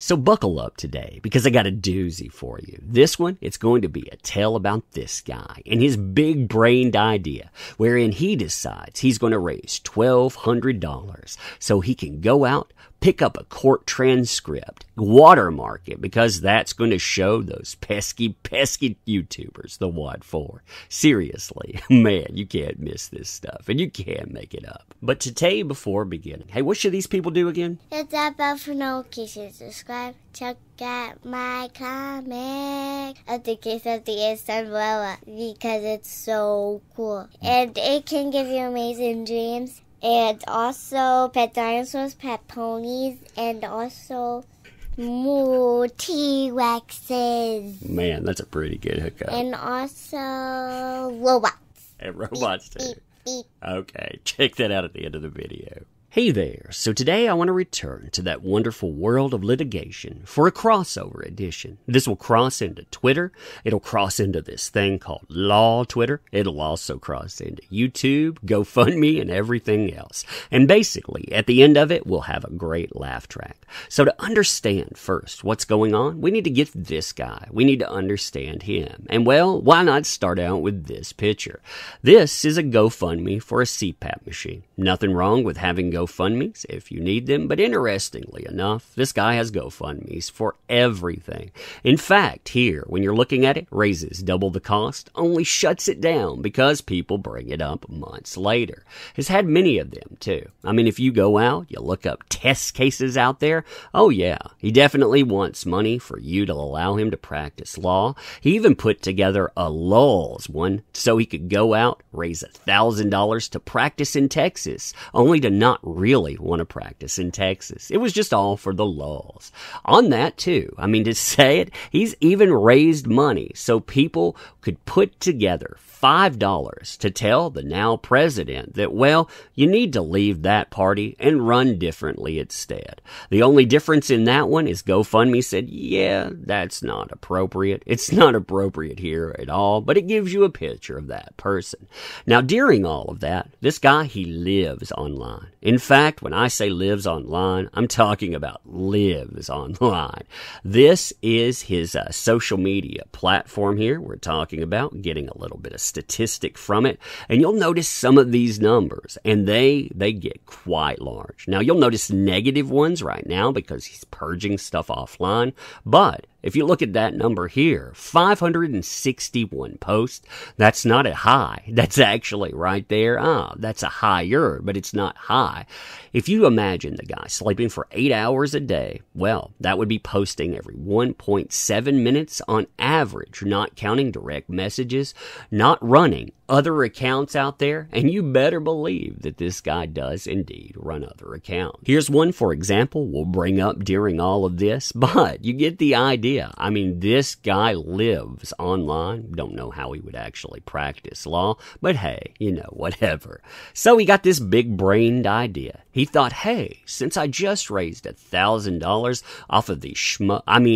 So buckle up today because I got a doozy for you. This one, it's going to be a tale about this guy and his big-brained idea wherein he decides he's going to raise $1,200 so he can go out, pick up a court transcript, watermark it because that's going to show those pesky YouTubers the what for. Seriously, man, you can't miss this stuff and you can't make it up. But today, before beginning, hey, what should these people do again? Hit that bell for notifications, subscribe, check out my comic of the Case of the Ace Umbrella because it's so cool. And it can give you amazing dreams. And also pet dinosaurs, pet ponies, and also more T-Rexes. Man, that's a pretty good hookup. And also robots. And robots too. Beep, beep. Okay, check that out at the end of the video. Hey there, so today I want to return to that wonderful world of litigation for a crossover edition. This will cross into Twitter, it'll cross into this thing called Law Twitter, it'll also cross into YouTube, GoFundMe, and everything else. And basically, at the end of it, we'll have a great laugh track. So to understand first what's going on, we need to get this guy, we need to understand him. And well, why not start out with this picture? This is a GoFundMe for a CPAP machine. Nothing wrong with having GoFundMes if you need them, but interestingly enough, this guy has GoFundMes for everything. In fact, here, when you're looking at it, raises double the cost, only shuts it down because people bring it up months later. Has had many of them, too. I mean, if you go out, you look up test cases out there, oh yeah, he definitely wants money for you to allow him to practice law. He even put together a lulz one so he could go out, raise $1,000 to practice in Texas, only to not really want to practice in Texas. It was just all for the lulz. On that too, I mean to say it, he's even raised money so people could put together $5 to tell the now president that, well, you need to leave that party and run differently instead. The only difference in that one is GoFundMe said, yeah, that's not appropriate. It's not appropriate here at all, but it gives you a picture of that person. Now, during all of that, this guy, he lives online. In fact, when I say lives online, I'm talking about lives online. This is his social media platform here. We're talking about getting a little bit of statistic from it, and you'll notice some of these numbers, and they get quite large. Now, you'll notice negative ones right now because he's purging stuff offline, but if you look at that number here, 561 posts, that's not a high. That's actually right there. That's a higher, but it's not high. If you imagine the guy sleeping for 8 hours a day, well, that would be posting every 1.7 minutes on average, not counting direct messages, not running other accounts out there, and you better believe that this guy does indeed run other accounts. Here's one, for example, we'll bring up during all of this, but you get the idea. I mean, this guy lives online. Don't know how he would actually practice law, but hey, you know, whatever. So he got this big-brained idea. He thought, hey, since I just raised $1,000 off of these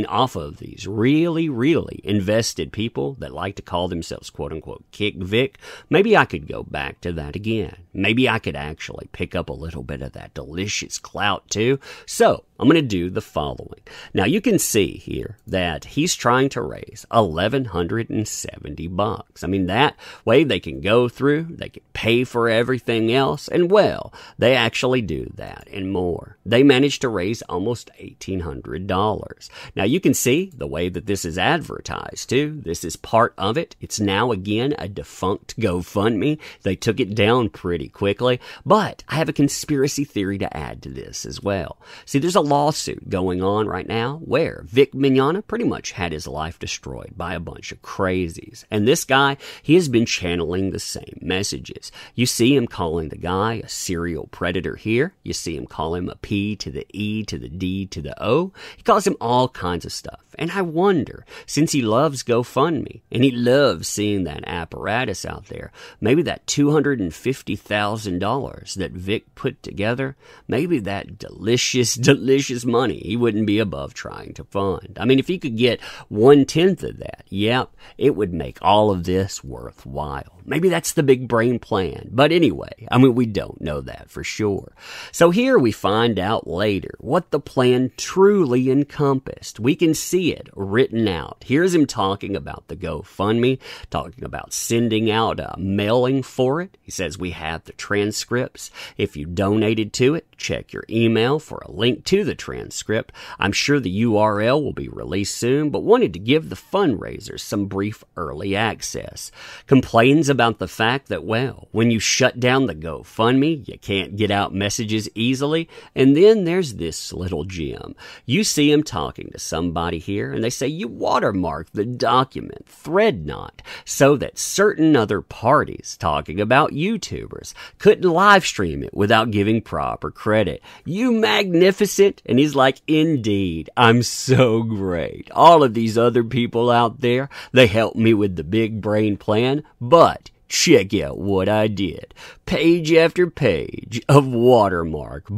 off of these really invested people that like to call themselves quote-unquote Kick Vic, maybe I could go back to that again. Maybe I could actually pick up a little bit of that delicious clout too. So I'm going to do the following. Now you can see here that he's trying to raise $1,170. I mean, that way they can go through, they can pay for everything else, and well, they actually do that and more. They managed to raise almost $1,800. Now you can see the way that this is advertised too. This is part of it. It's now again a defunct GoFundMe. They took it down pretty quickly, but I have a conspiracy theory to add to this as well. See, there's a lawsuit going on right now where Vic Mignogna pretty much had his life destroyed by a bunch of crazies. And this guy, he has been channeling the same messages. You see him calling the guy a serial predator here. You see him call him a P to the E to the D to the O. He calls him all kinds of stuff. And I wonder, since he loves GoFundMe and he loves seeing that apparatus out there, maybe that $250,000 $50,000 that Vic put together, maybe that delicious, delicious money he wouldn't be above trying to fund. I mean, if he could get 1/10 of that, yep, it would make all of this worthwhile. Maybe that's the big brain plan. But anyway, I mean, we don't know that for sure. So here we find out later what the plan truly encompassed. We can see it written out. Here's him talking about the GoFundMe, talking about sending out a mailing for it. He says we have the transcripts. If you donated to it, check your email for a link to the transcript. I'm sure the URL will be released soon, but wanted to give the fundraisers some brief early access. Complains about the fact that, well, when you shut down the GoFundMe, you can't get out messages easily. And then there's this little gem. You see him talking to somebody here, and they say you watermark the document, thread not, so that certain other parties talking about YouTubers couldn't live stream it without giving proper credit. You magnificent. And he's like, indeed, I'm so great. All of these other people out there, they helped me with the big brain plan, but check out what I did. Page after page of watermark. I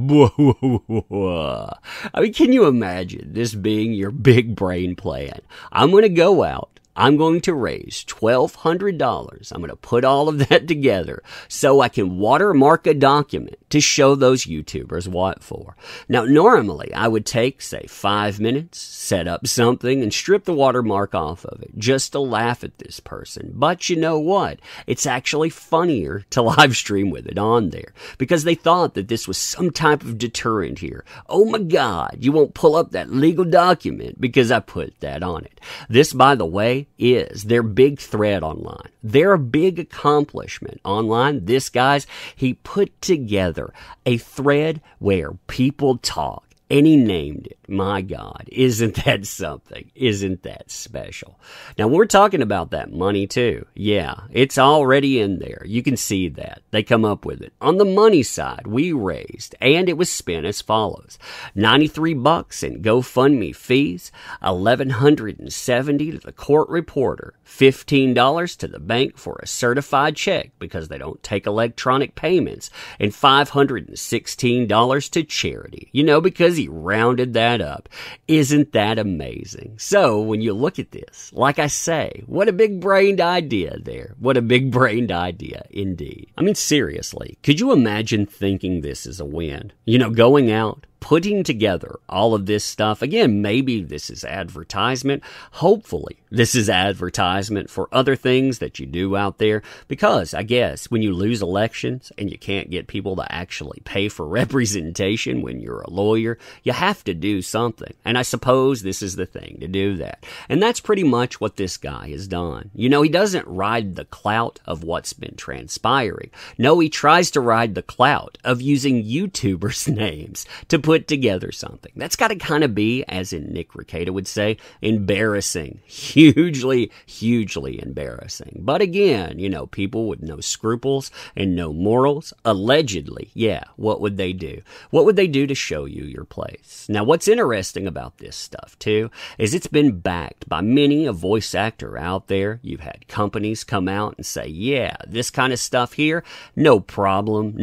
mean, can you imagine this being your big brain plan? I'm going to go out. I'm going to raise $1,200. I'm going to put all of that together so I can watermark a document to show those YouTubers what for. Now, normally I would take, say, 5 minutes, set up something, and strip the watermark off of it just to laugh at this person. But you know what? It's actually funnier to live stream with it on there because they thought that this was some type of deterrent here. Oh my God, you won't pull up that legal document because I put that on it. This, by the way, is their big thread online. Their big accomplishment online. This, guys, he put together a thread where people talk. And he named it. My God, isn't that something? Isn't that special? Now, we're talking about that money too. Yeah, it's already in there. You can see that. They come up with it. On the money side, we raised, and it was spent as follows. $93 in GoFundMe fees, $1,170 to the court reporter, $15 to the bank for a certified check because they don't take electronic payments, and $516 to charity. You know, because he rounded that up. Isn't that amazing? So when you look at this, like I say, what a big brained idea there. What a big brained idea indeed. I mean, seriously, could you imagine thinking this is a win? You know, going out, putting together all of this stuff. Again, maybe this is advertisement. Hopefully, this is advertisement for other things that you do out there. Because I guess when you lose elections and you can't get people to actually pay for representation when you're a lawyer, you have to do something. And I suppose this is the thing to do that. And that's pretty much what this guy has done. You know, he doesn't ride the clout of what's been transpiring. No, he tries to ride the clout of using YouTubers' names to put together something. That's got to kind of be, as in Nick Rekieta would say, embarrassing. Hugely, hugely embarrassing. But again, you know, people with no scruples and no morals, allegedly, yeah, what would they do? What would they do to show you your place? Now, what's interesting about this stuff, too, is it's been backed by many a voice actor out there. You've had companies come out and say, yeah, this kind of stuff here, no problem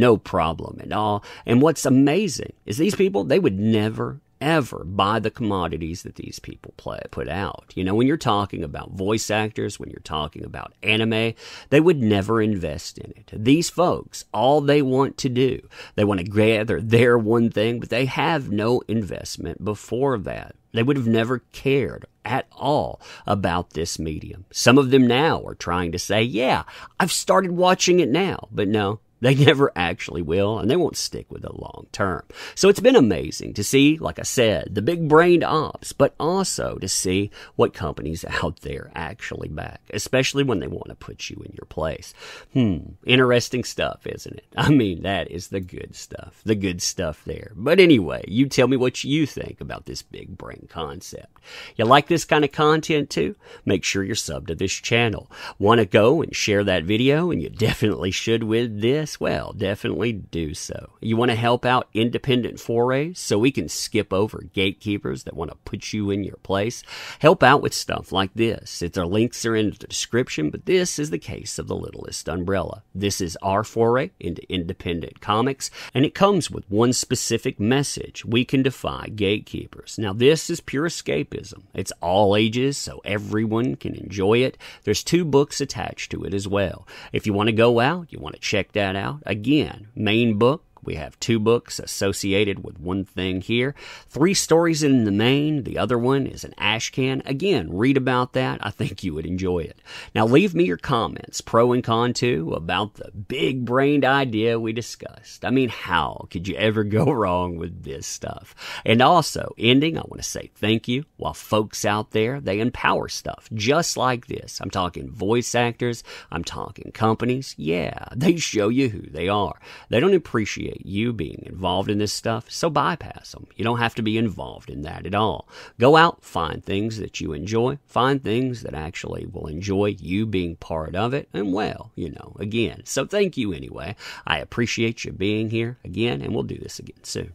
at all. And what's amazing is these people, they would never, ever buy the commodities that these people put out. You know, when you're talking about voice actors, when you're talking about anime, they would never invest in it. These folks, all they want to do, they want to gather their one thing, but they have no investment before that. They would have never cared at all about this medium. Some of them now are trying to say, yeah, I've started watching it now, but no. They never actually will, and they won't stick with it long term. So it's been amazing to see, like I said, the big-brained ops, but also to see what companies out there actually back, especially when they want to put you in your place. Interesting stuff, isn't it? I mean, that is the good stuff there. But anyway, you tell me what you think about this big brain concept. You like this kind of content too? Make sure you're subbed to this channel. Want to go and share that video, and you definitely should with this. this? Well, definitely do so. You want to help out independent forays so we can skip over gatekeepers that want to put you in your place? Help out with stuff like this. Their links are in the description, but this is the case of the Littlest Umbrella. This is our foray into independent comics, and it comes with one specific message. We can defy gatekeepers. Now, this is pure escapism. It's all ages, so everyone can enjoy it. There's 2 books attached to it as well. If you want to go out, you want to check that out. Again, main book. We have 2 books associated with one thing here. 3 stories in the main. The other one is an ash can. Again, read about that. I think you would enjoy it. Now, leave me your comments, pro and con too, about the big-brained idea we discussed. I mean, how could you ever go wrong with this stuff? And also, ending, I want to say thank you. While folks out there, they empower stuff just like this. I'm talking voice actors. I'm talking companies. Yeah, they show you who they are. They don't appreciate you being involved in this stuff, so bypass them. You don't have to be involved in that at all. Go out, find things that you enjoy, find things that actually will enjoy you being part of it, and well, again. So thank you anyway. I appreciate you being here again, and we'll do this again soon.